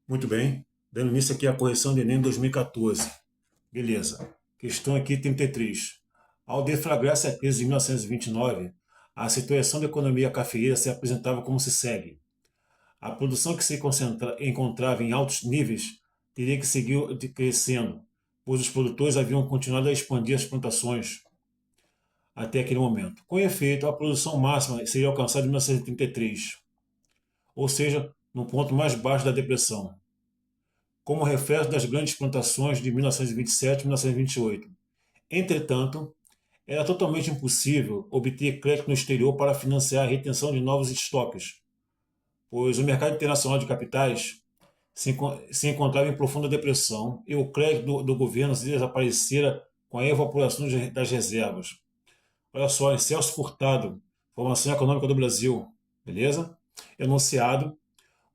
Muito bem. Dando início aqui à correção do Enem 2014. Beleza. Questão aqui 33. Ao deflagrar-se a crise de 1929, a situação da economia cafeeira se apresentava como se segue. A produção que se encontrava em altos níveis teria que seguir crescendo, pois os produtores haviam continuado a expandir as plantações até aquele momento. Com efeito, a produção máxima seria alcançada em 1933, ou seja, no ponto mais baixo da depressão, como reflexo das grandes plantações de 1927 e 1928. Entretanto, era totalmente impossível obter crédito no exterior para financiar a retenção de novos estoques, pois o mercado internacional de capitais se encontrava em profunda depressão e o crédito do governo desaparecera com a evaporação das reservas. Olha só, em Celso Furtado, Formação Econômica do Brasil, beleza? Enunciado.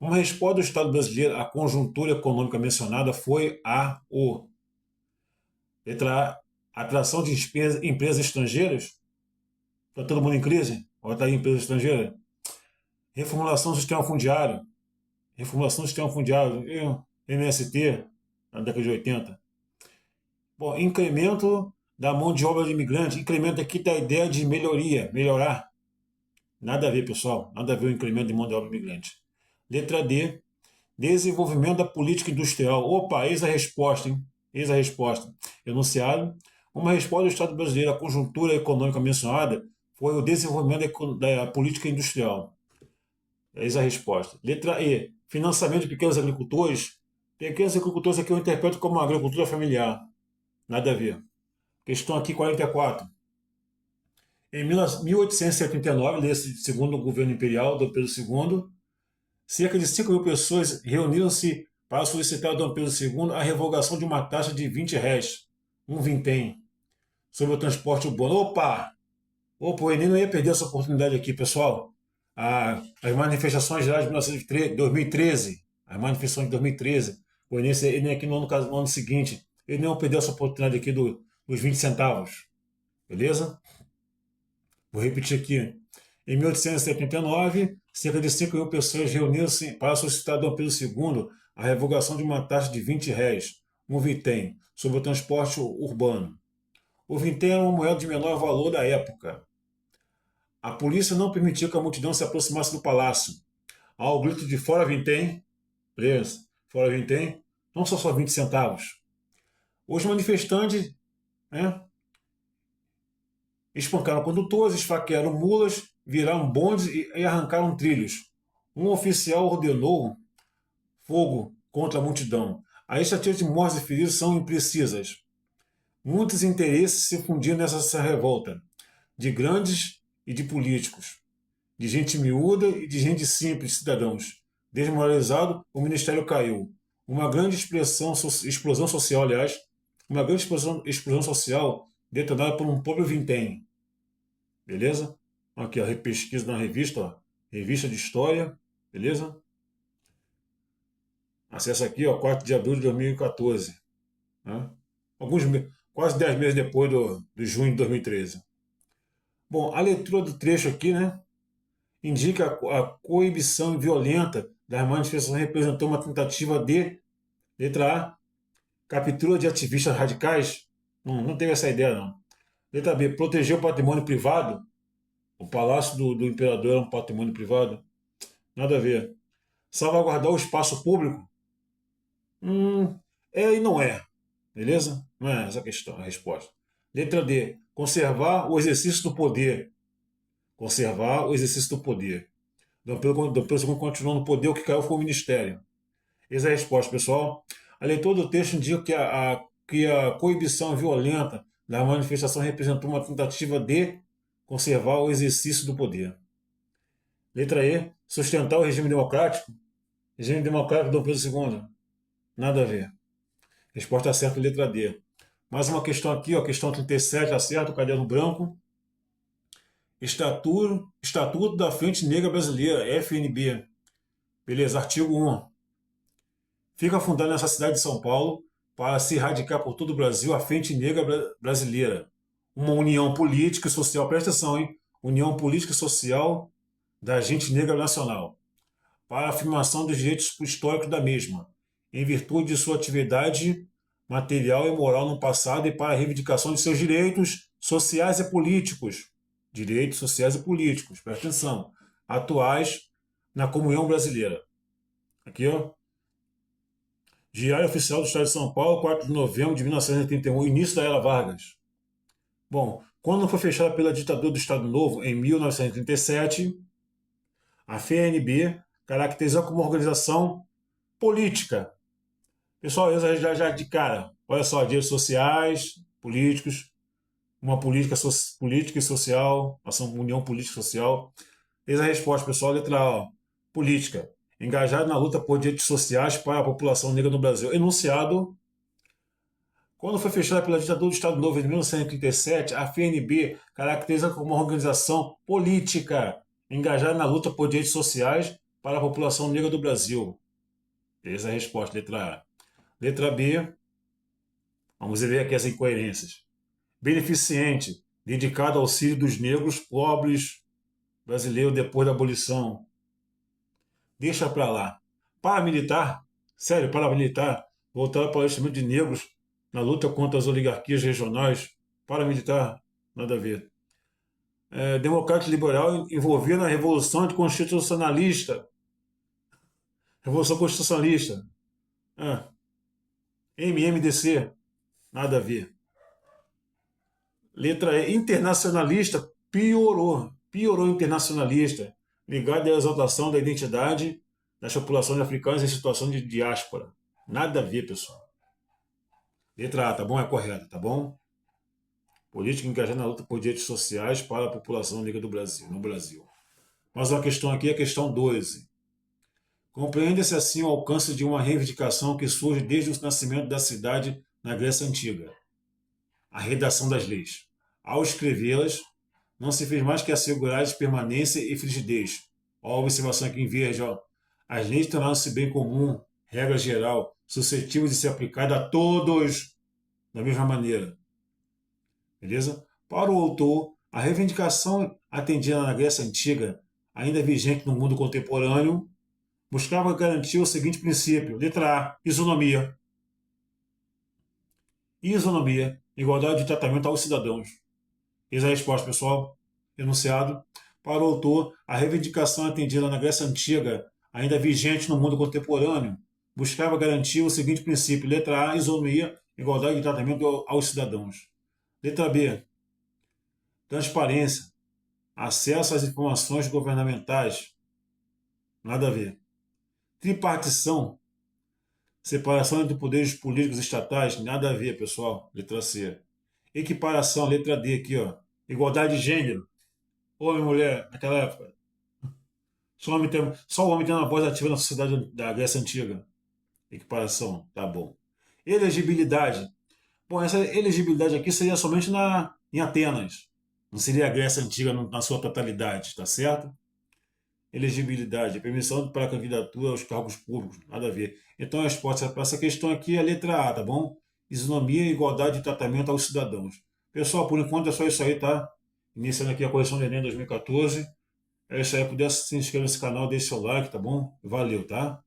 Uma resposta do Estado brasileiro à conjuntura econômica mencionada foi letra A, atração de empresas estrangeiras. Está todo mundo em crise? Olha, está aí empresa estrangeira. Reformulação do sistema fundiário. Reformulação do sistema fundiário. MST, na década de 80. Bom, incremento da mão de obra de imigrante. Incremento aqui da ideia de melhoria, melhorar. Nada a ver, pessoal. Nada a ver o incremento de mão de obra de imigrante. Letra D, desenvolvimento da política industrial. Opa, eis a resposta, hein? Eis a resposta. Enunciado. Uma resposta do Estado brasileiro à conjuntura econômica mencionada foi o desenvolvimento da política industrial. Eis a resposta. Letra E, financiamento de pequenos agricultores. Pequenos agricultores aqui eu interpreto como uma agricultura familiar. Nada a ver. Questão aqui 44. Em 1879, desse segundo governo imperial do Pedro II, cerca de 5 mil pessoas reuniram-se para solicitar ao Dom Pedro II a revogação de uma taxa de 20 réis, um vintém, sobre o transporte urbano. Opa! O Enem não ia perder essa oportunidade aqui, pessoal. As manifestações gerais de 2013, as manifestações de 2013, o Enem aqui no ano seguinte, ele não ia perder essa oportunidade aqui dos 20 centavos. Beleza? Vou repetir aqui. Em 1879, cerca de 5 mil pessoas reuniram-se para solicitar a Dom Pedro II a revogação de uma taxa de 20 réis, um vintém, sobre o transporte urbano. O vintém era uma moeda de menor valor da época. A polícia não permitiu que a multidão se aproximasse do palácio. Ao grito de fora vintém, beleza? Fora vintém, não são só 20 centavos. Os manifestantes, né, espancaram condutores, esfaquearam mulas, viraram bondes e arrancaram trilhos. Um oficial ordenou fogo contra a multidão. As estatísticas de mortes e feridos são imprecisas. Muitos interesses se fundiam nessa revolta, de grandes e de políticos, de gente miúda e de gente simples, cidadãos. Desmoralizado, o ministério caiu. Uma grande explosão social, aliás, uma grande explosão social detonada por um pobre vintém. Beleza? Aqui, a pesquisa na revista, ó, Revista de História, beleza? Acesse aqui, ó, 4 de abril de 2014. Né? Quase 10 meses depois do junho de 2013. Bom, a leitura do trecho aqui, né, indica a coibição violenta das manifestações representou uma tentativa de, letra A, captura de ativistas radicais. Não teve essa ideia, não. Letra B, proteger o patrimônio privado. O palácio do imperador era um patrimônio privado. Nada a ver. Salvaguardar o espaço público. É e não é. Beleza? Não é essa a questão, a resposta. Letra D, conservar o exercício do poder. Conservar o exercício do poder. Dom Pedro II continuou no poder, o que caiu foi o ministério. Essa é a resposta, pessoal. A leitura do texto indica que a coibição violenta da manifestação representou uma tentativa de conservar o exercício do poder. Letra E, sustentar o regime democrático. Regime democrático do Dom Pedro II. Nada a ver. Resposta certa, letra D. Mais uma questão aqui, ó, questão 37, acerta o caderno branco. Estatuto da Frente Negra Brasileira, FNB. Beleza, artigo 1. Fica fundada nessa cidade de São Paulo para se erradicar por todo o Brasil a Frente Negra Brasileira. Uma união política e social, presta atenção, hein? União política e social da gente negra nacional, para a afirmação dos direitos históricos da mesma, em virtude de sua atividade material e moral no passado e para a reivindicação de seus direitos sociais e políticos. Direitos sociais e políticos, presta atenção, atuais na comunhão brasileira. Aqui, ó. Diário Oficial do Estado de São Paulo, 4 de novembro de 1981, início da Era Vargas. Bom, quando foi fechada pela ditadura do Estado Novo, em 1937, a FNB caracterizou como organização política. Pessoal, eu já de cara, olha só, direitos sociais, políticos, uma política e social, ação união política e social. Eis a resposta, pessoal, letra A, ó, política. Engajado na luta por direitos sociais para a população negra no Brasil. Enunciado. Quando foi fechada pela ditadura do Estado Novo em 1937, a FNB caracteriza como uma organização política engajada na luta por direitos sociais para a população negra do Brasil. Essa é a resposta, letra A. Letra B, vamos ver aqui as incoerências. Beneficente, dedicado ao auxílio dos negros pobres brasileiros depois da abolição. Deixa para lá. Paramilitar, sério, paramilitar, voltado para o investimento de negros na luta contra as oligarquias regionais. Paramilitar, nada a ver. Democrático liberal envolvido na Revolução Constitucionalista. Revolução Constitucionalista. MMDC, nada a ver. Letra E, internacionalista, piorou internacionalista, ligado à exaltação da identidade das populações africanas em situação de diáspora. Nada a ver, pessoal. Letra A, tá bom? É correta, tá bom? Política engajada na luta por direitos sociais para a população negra do Brasil, no Brasil. Mas uma questão aqui é a questão 12. Compreende-se assim o alcance de uma reivindicação que surge desde o nascimento da cidade na Grécia Antiga. A redação das leis. Ao escrevê-las, não se fez mais que assegurar permanência e frigidez. Ó, a observação aqui em verde, ó. As leis tornaram-se bem comum, regra geral, suscetível de ser aplicada a todos da mesma maneira. Beleza? Para o autor, a reivindicação atendida na Grécia Antiga, ainda vigente no mundo contemporâneo, buscava garantir o seguinte princípio. Letra A, isonomia. Isonomia, igualdade de tratamento aos cidadãos. Eis a resposta, pessoal. Enunciado. Para o autor, a reivindicação atendida na Grécia Antiga, ainda vigente no mundo contemporâneo, buscava garantir o seguinte princípio. Letra A, isonomia, igualdade de tratamento aos cidadãos. Letra B, transparência, acesso às informações governamentais. Nada a ver. Tripartição, separação entre poderes políticos e estatais. Nada a ver, pessoal. Letra C. Equiparação, letra D aqui, ó. Igualdade de gênero. Homem e mulher, naquela época. Só o homem tem uma voz ativa na sociedade da Grécia Antiga. Equiparação, tá bom. Elegibilidade. Bom, essa elegibilidade aqui seria somente em Atenas. Não seria a Grécia Antiga na sua totalidade, tá certo? Elegibilidade, permissão para a candidatura aos cargos públicos, nada a ver. Então a resposta para essa questão aqui é a letra A, tá bom? Isonomia e igualdade de tratamento aos cidadãos. Pessoal, por enquanto é só isso aí, tá? Iniciando aqui a correção do Enem 2014. É isso aí, puder se inscrever nesse canal, deixe seu like, tá bom? Valeu, tá?